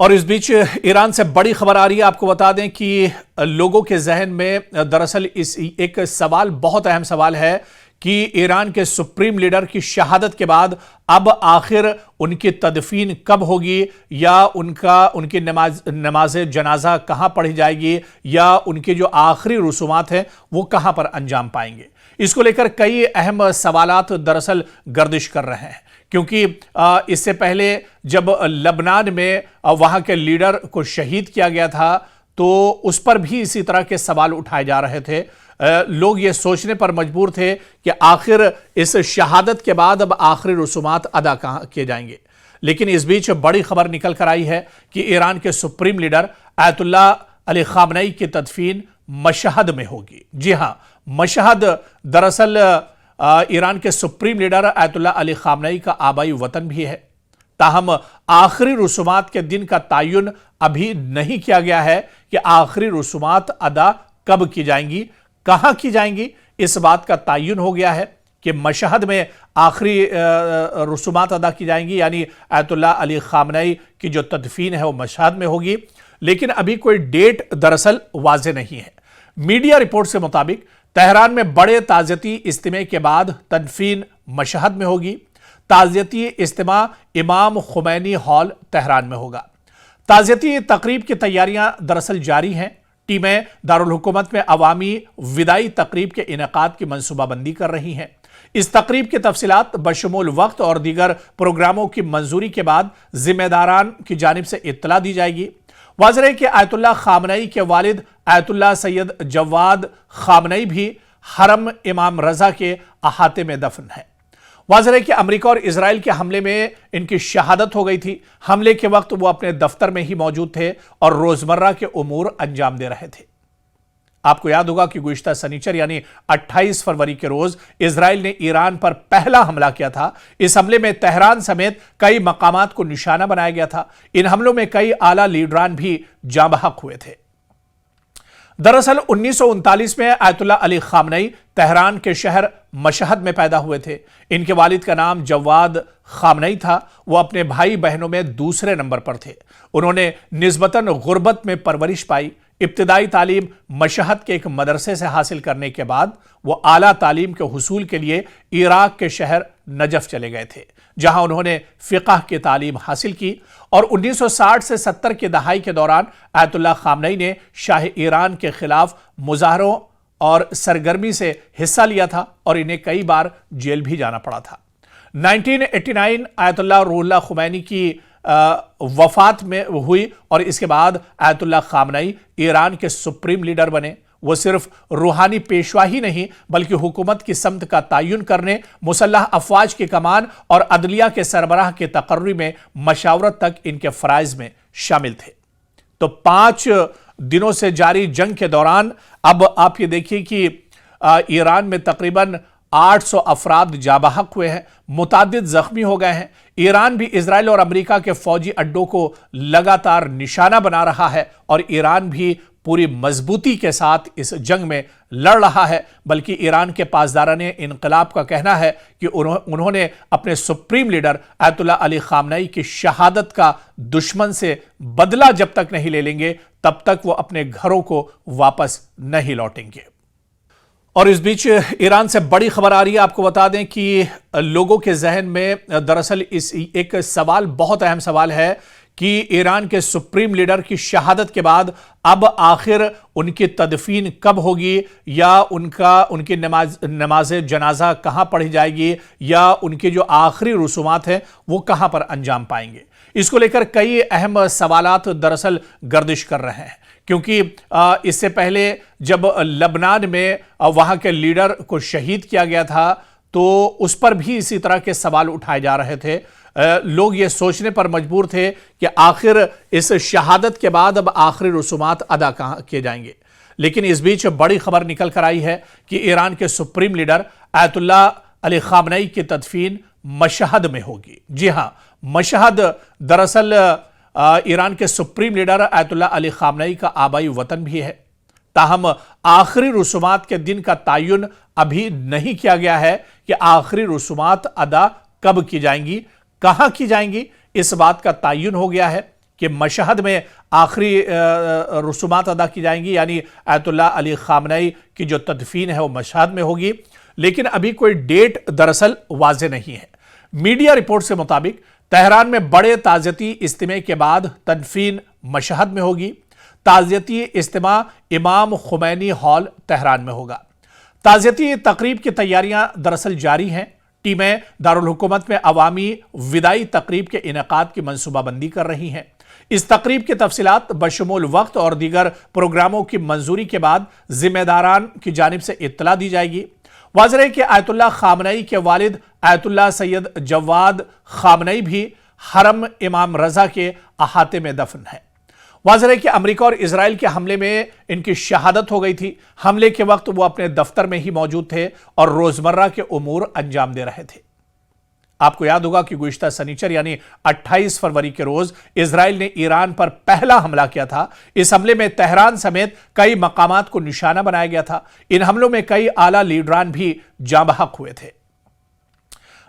اور اس بیچ ایران سے بڑی خبر آ رہی ہے۔ آپ کو بتا دیں کہ لوگوں کے ذہن میں دراصل ایک سوال، بہت اہم سوال ہے کہ ایران کے سپریم لیڈر کی شہادت کے بعد اب آخر ان کی تدفین کب ہوگی، یا ان کی نماز جنازہ کہاں پڑھی جائے گی، یا ان کے جو آخری رسومات ہیں وہ کہاں پر انجام پائیں گے۔ اس کو لے کر کئی اہم سوالات دراصل گردش کر رہے ہیں، کیونکہ اس سے پہلے جب لبنان میں وہاں کے لیڈر کو شہید کیا گیا تھا تو اس پر بھی اسی طرح کے سوال اٹھائے جا رہے تھے۔ لوگ یہ سوچنے پر مجبور تھے کہ آخر اس شہادت کے بعد اب آخری رسومات ادا کہاں کیے جائیں گے۔ لیکن اس بیچ بڑی خبر نکل کر آئی ہے کہ ایران کے سپریم لیڈر آیت اللہ علی خامنئی کی تدفین مشہد میں ہوگی۔ جی ہاں، مشہد دراصل ایران کے سپریم لیڈر آیت اللہ علی خامنئی کا آبائی وطن بھی ہے، تاہم آخری رسومات کے دن کا تعین ابھی نہیں کیا گیا ہے کہ آخری رسومات ادا کب کی جائیں گی، کہاں کی جائیں گی۔ اس بات کا تعین ہو گیا ہے کہ مشہد میں آخری رسومات ادا کی جائیں گی، یعنی آیت اللہ علی خامنئی کی جو تدفین ہے وہ مشہد میں ہوگی، لیکن ابھی کوئی ڈیٹ دراصل واضح نہیں ہے۔ میڈیا رپورٹ سے مطابق تہران میں بڑے تعزیتی اجتماع کے بعد تدفین مشہد میں ہوگی۔ تعزیتی اجتماع امام خمینی ہال تہران میں ہوگا۔ تعزیتی تقریب کی تیاریاں دراصل جاری ہیں۔ ٹیمیں دارالحکومت میں عوامی وداعی تقریب کے انعقاد کی منصوبہ بندی کر رہی ہیں۔ اس تقریب کی تفصیلات بشمول وقت اور دیگر پروگراموں کی منظوری کے بعد ذمہ داران کی جانب سے اطلاع دی جائے گی۔ واضح ہے کہ آیت اللہ خامنئی کے والد آیت اللہ سید جواد خامنئی بھی حرم امام رضا کے احاطے میں دفن ہیں۔ واضح ہے کہ امریکہ اور اسرائیل کے حملے میں ان کی شہادت ہو گئی تھی۔ حملے کے وقت وہ اپنے دفتر میں ہی موجود تھے اور روزمرہ کے امور انجام دے رہے تھے۔ آپ کو یاد ہوگا کہ گزشتہ سنیچر یعنی 28 فروری کے روز اسرائیل نے ایران پر پہلا حملہ کیا تھا۔ اس حملے میں تہران سمیت کئی مقامات کو نشانہ بنایا گیا تھا۔ ان حملوں میں کئی اعلیٰ لیڈران بھی جاں بحق ہوئے تھے۔ دراصل 1939 میں آیت اللہ علی خامنئی تہران کے شہر مشہد میں پیدا ہوئے تھے۔ ان کے والد کا نام جواد خامنئی تھا۔ وہ اپنے بھائی بہنوں میں دوسرے نمبر پر تھے۔ انہوں نے نسبتاً غربت میں پرورش پائی۔ ابتدائی تعلیم مشہد کے ایک مدرسے سے حاصل کرنے کے بعد وہ اعلیٰ تعلیم کے حصول کے لیے عراق کے شہر نجف چلے گئے تھے، جہاں انہوں نے فقہ کی تعلیم حاصل کی، اور 1960 سے 70 کی دہائی کے دوران آیت اللہ خامنئی نے شاہ ایران کے خلاف مظاہروں اور سرگرمی سے حصہ لیا تھا اور انہیں کئی بار جیل بھی جانا پڑا تھا۔ 1989 آیت اللہ روح اللہ خمینی کی وفات میں ہوئی اور اس کے بعد آیت اللہ خامنئی ایران کے سپریم لیڈر بنے۔ وہ صرف روحانی پیشوا ہی نہیں بلکہ حکومت کی سمت کا تعین کرنے، مسلح افواج کی کمان اور عدلیہ کے سربراہ کے تقرری میں مشاورت تک ان کے فرائض میں شامل تھے۔ تو 5 دنوں سے جاری جنگ کے دوران اب آپ یہ دیکھیے کہ ایران میں تقریباً 800 افراد جاں بحق ہوئے ہیں، متعدد زخمی ہو گئے ہیں۔ ایران بھی اسرائیل اور امریکہ کے فوجی اڈوں کو لگاتار نشانہ بنا رہا ہے، اور ایران بھی پوری مضبوطی کے ساتھ اس جنگ میں لڑ رہا ہے۔ بلکہ ایران کے پاسداران انقلاب کا کہنا ہے کہ انہوں نے اپنے سپریم لیڈر آیت اللہ علی خامنئی کی شہادت کا دشمن سے بدلہ جب تک نہیں لے لیں گے تب تک وہ اپنے گھروں کو واپس نہیں لوٹیں گے۔ اور اس بیچ ایران سے بڑی خبر آ رہی ہے۔ آپ کو بتا دیں کہ لوگوں کے ذہن میں دراصل ایک سوال، بہت اہم سوال ہے کہ ایران کے سپریم لیڈر کی شہادت کے بعد اب آخر ان کی تدفین کب ہوگی، یا ان کی نماز جنازہ کہاں پڑھی جائے گی، یا ان کے جو آخری رسومات ہیں وہ کہاں پر انجام پائیں گے۔ اس کو لے کر کئی اہم سوالات دراصل گردش کر رہے ہیں، کیونکہ اس سے پہلے جب لبنان میں وہاں کے لیڈر کو شہید کیا گیا تھا تو اس پر بھی اسی طرح کے سوال اٹھائے جا رہے تھے۔ لوگ یہ سوچنے پر مجبور تھے کہ آخر اس شہادت کے بعد اب آخری رسومات ادا کہاں کیے جائیں گے۔ لیکن اس بیچ بڑی خبر نکل کر آئی ہے کہ ایران کے سپریم لیڈر آیت اللہ علی خامنئی کی تدفین مشہد میں ہوگی۔ جی ہاں، مشہد دراصل ایران کے سپریم لیڈر آیت اللہ علی خامنئی کا آبائی وطن بھی ہے، تاہم آخری رسومات کے دن کا تعین ابھی نہیں کیا گیا ہے کہ آخری رسومات ادا کب کی جائیں گی، کہاں کی جائیں گی۔ اس بات کا تعین ہو گیا ہے کہ مشہد میں آخری رسومات ادا کی جائیں گی، یعنی آیت اللہ علی خامنئی کی جو تدفین ہے وہ مشہد میں ہوگی، لیکن ابھی کوئی ڈیٹ دراصل واضح نہیں ہے۔ میڈیا رپورٹ سے مطابق تہران میں بڑے تعزیتی اجتماع کے بعد تدفین مشہد میں ہوگی۔ تعزیتی اجتماع امام خمینی ہال تہران میں ہوگا۔ تعزیتی تقریب کی تیاریاں دراصل جاری ہیں۔ ٹیمیں دارالحکومت میں عوامی وداعی تقریب کے انعقاد کی منصوبہ بندی کر رہی ہیں۔ اس تقریب کی تفصیلات بشمول وقت اور دیگر پروگراموں کی منظوری کے بعد ذمہ داران کی جانب سے اطلاع دی جائے گی۔ واضح ہے کہ آیت اللہ خامنئی کے والد آیت اللہ سید جواد خامنئی بھی حرم امام رضا کے احاطے میں دفن ہیں۔ واضح ہے کہ امریکہ اور اسرائیل کے حملے میں ان کی شہادت ہو گئی تھی۔ حملے کے وقت وہ اپنے دفتر میں ہی موجود تھے اور روزمرہ کے امور انجام دے رہے تھے۔ آپ کو یاد ہوگا کہ گزشتہ سنیچر یعنی 28 فروری کے روز اسرائیل نے ایران پر پہلا حملہ کیا تھا۔ اس حملے میں تہران سمیت کئی مقامات کو نشانہ بنایا گیا تھا۔ ان حملوں میں کئی اعلیٰ لیڈران بھی جاں بحق ہوئے تھے۔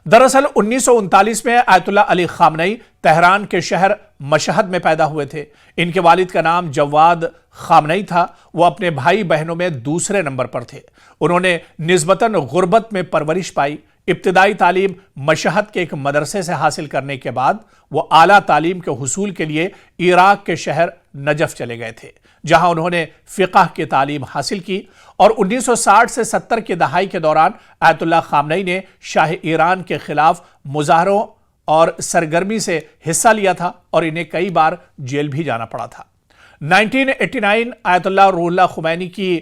دراصل 1939 میں آیت اللہ علی خامنئی تہران کے شہر مشہد میں پیدا ہوئے تھے۔ ان کے والد کا نام جواد خامنئی تھا۔ وہ اپنے بھائی بہنوں میں دوسرے نمبر پر تھے۔ انہوں نے نسبتاً غربت میں پرورش پائی۔ ابتدائی تعلیم مشہد کے ایک مدرسے سے حاصل کرنے کے بعد وہ اعلیٰ تعلیم کے حصول کے لیے عراق کے شہر نجف چلے گئے تھے، جہاں انہوں نے فقہ کی تعلیم حاصل کی، اور 1960 سے 70 کی دہائی کے دوران آیت اللہ خامنئی نے شاہ ایران کے خلاف مظاہروں اور سرگرمی سے حصہ لیا تھا اور انہیں کئی بار جیل بھی جانا پڑا تھا۔ 1989 آیت اللہ روح اللہ خمینی کی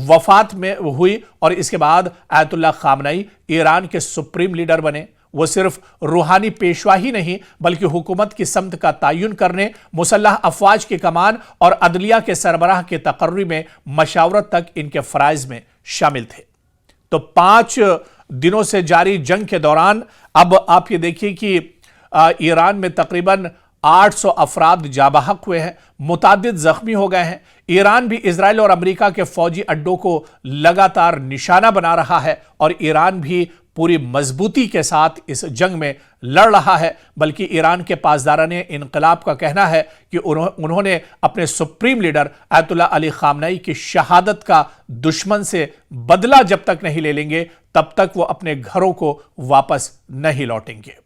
وفات میں ہوئی اور اس کے بعد آیت اللہ خامنئی ایران کے سپریم لیڈر بنے۔ وہ صرف روحانی پیشوا ہی نہیں بلکہ حکومت کی سمت کا تعین کرنے، مسلح افواج کی کمان اور عدلیہ کے سربراہ کے تقرری میں مشاورت تک ان کے فرائض میں شامل تھے۔ تو 5 دنوں سے جاری جنگ کے دوران اب آپ یہ دیکھیے کہ ایران میں تقریباً 800 افراد جاں بحق ہوئے ہیں، متعدد زخمی ہو گئے ہیں۔ ایران بھی اسرائیل اور امریکہ کے فوجی اڈوں کو لگاتار نشانہ بنا رہا ہے اور ایران بھی پوری مضبوطی کے ساتھ اس جنگ میں لڑ رہا ہے، بلکہ ایران کے پاسداران انقلاب کا کہنا ہے کہ انہوں نے اپنے سپریم لیڈر آیت اللہ علی خامنئی کی شہادت کا دشمن سے بدلہ جب تک نہیں لے لیں گے تب تک وہ اپنے گھروں کو واپس نہیں لوٹیں گے۔